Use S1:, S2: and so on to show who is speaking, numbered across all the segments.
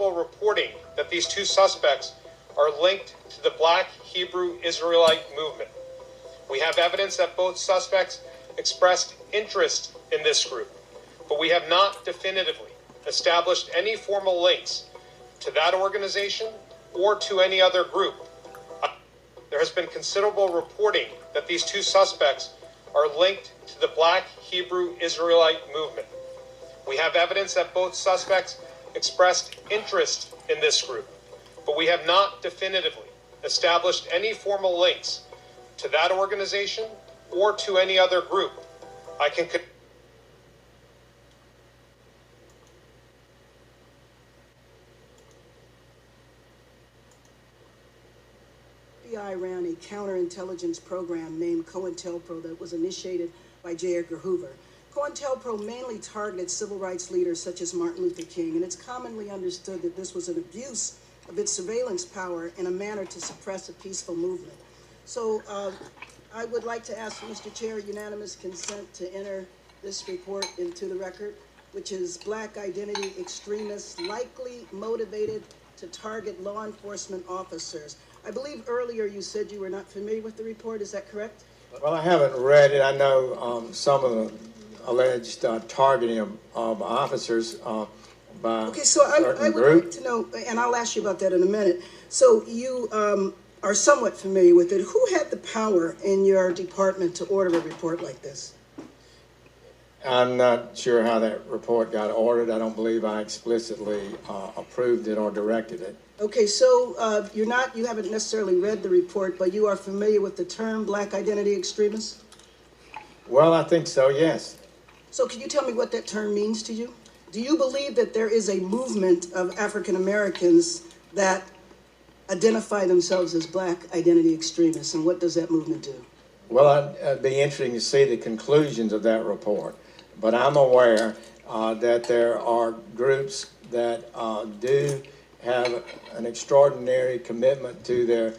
S1: considerable reporting that these two suspects are linked to the Black Hebrew Israelite movement. We have evidence that both suspects expressed interest in this group, but we have not definitively established any formal links to that organization or to any other group. There has been considerable reporting that these two suspects are linked to the Black Hebrew Israelite movement. We have evidence that both suspects expressed interest in this group, but we have not definitively established any formal links to that organization or to any other group. I can
S2: FBI ran a counterintelligence program named COINTELPRO that was initiated by J. Edgar Hoover. COINTELPRO mainly targeted civil rights leaders such as Martin Luther King, and it's commonly understood that this was an abuse of its surveillance power in a manner to suppress a peaceful movement. So I would like to ask Mr. Chair unanimous consent to enter this report into the record, which is Black identity extremists likely motivated to target law enforcement officers. I believe earlier you said you were not familiar with the report. Is that correct?
S3: Well, I haven't read it. I know some of the alleged targeting of officers by
S2: okay, so I would
S3: group.
S2: like to know, and I'll ask you about that in a minute. So you are somewhat familiar with it. Who had the power in your department to order a report like this?
S3: I'm not sure how that report got ordered. I don't believe I explicitly approved it or directed it.
S2: Okay, so you haven't necessarily read the report, but you are familiar with the term Black identity extremists?
S3: Well, I think so, yes.
S2: So can you tell me what that term means to you? Do you believe that there is a movement of African Americans that identify themselves as Black identity extremists, and what does that movement do?
S3: Well, it'd be interesting to see the conclusions of that report, but I'm aware that there are groups that do have an extraordinary commitment to their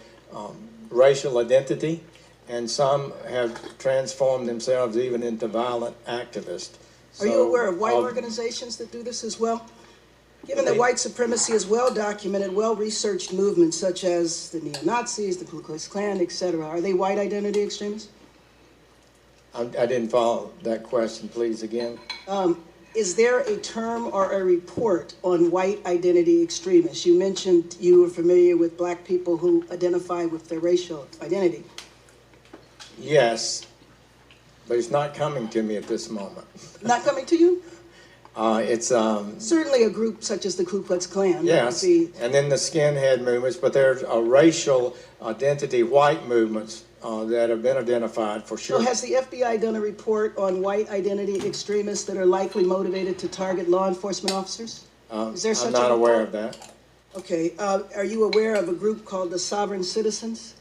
S3: racial identity, and some have transformed themselves even into violent activists.
S2: Are you aware of white organizations that do this as well? Given that white supremacy is well-documented, well-researched movements such as the neo-Nazis, the Ku Klux Klan, etc., are they white identity extremists?
S3: I didn't follow that question. Please, again.
S2: Is there a term or a report on white identity extremists? You mentioned you were familiar with Black people who identify with their racial identity.
S3: Yes, but it's not coming to me at this moment.
S2: Not coming to you?
S3: It's
S2: certainly a group such as the Ku Klux Klan.
S3: Yes, and then the skinhead movements, but there's a racial identity white movements that have been identified for sure.
S2: So has the FBI done a report on white identity extremists that are likely motivated to target law enforcement officers? Is there such
S3: I'm not aware of that.
S2: Okay. Are you aware of a group called the Sovereign Citizens?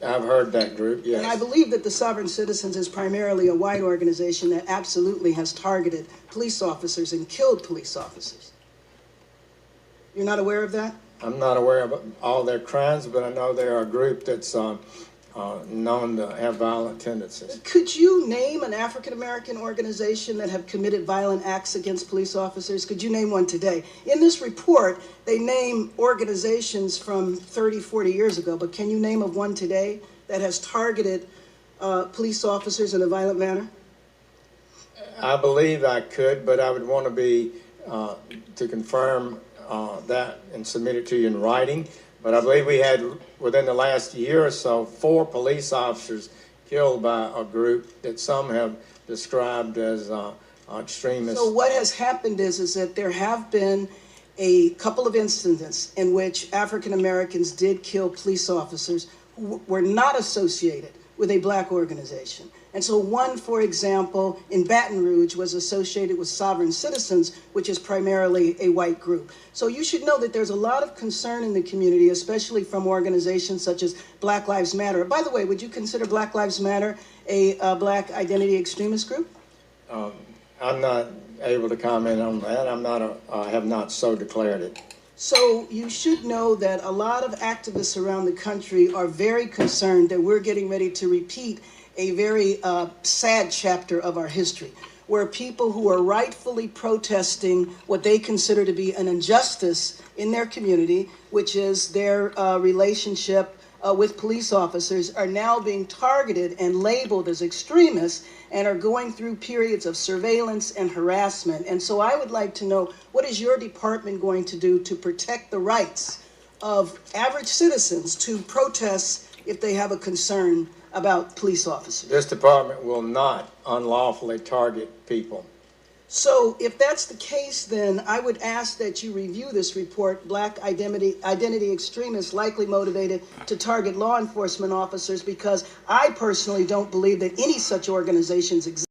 S3: I've heard that group, yes.
S2: And I believe that the Sovereign Citizens is primarily a white organization that absolutely has targeted police officers and killed police officers. You're not aware of that?
S3: I'm not aware of all their crimes, but I know they're a group that's known to have violent tendencies.
S2: Could you name an African-American organization that have committed violent acts against police officers? Could you name one today? In this report, they name organizations from 30, 40 years ago, but can you name of one today that has targeted police officers in a violent manner?
S3: I believe I could, but I would want to be, to confirm that and submit it to you in writing. But I believe we had, within the last year or so, 4 police officers killed by a group that some have described as extremists.
S2: So what has happened is that there have been a couple of incidents in which African Americans did kill police officers who were not associated with a Black organization. And so one, for example, in Baton Rouge was associated with Sovereign Citizens, which is primarily a white group. So you should know that there's a lot of concern in the community, especially from organizations such as Black Lives Matter. By the way, would you consider Black Lives Matter a Black identity extremist group?
S3: I'm not able to comment on that. I have not so declared it.
S2: So you should know that a lot of activists around the country are very concerned that we're getting ready to repeat a very sad chapter of our history. where people who are rightfully protesting what they consider to be an injustice in their community, which is their relationship with police officers, are now being targeted and labeled as extremists and are going through periods of surveillance and harassment. And so I would like to know, what is your department going to do to protect the rights of average citizens to protest if they have a concern about police officers?
S3: This department will not unlawfully target people.
S2: So if that's the case, then I would ask that you review this report, Black Identity Extremists Likely Motivated to Target Law Enforcement Officers, because I personally don't believe that any such organizations exist.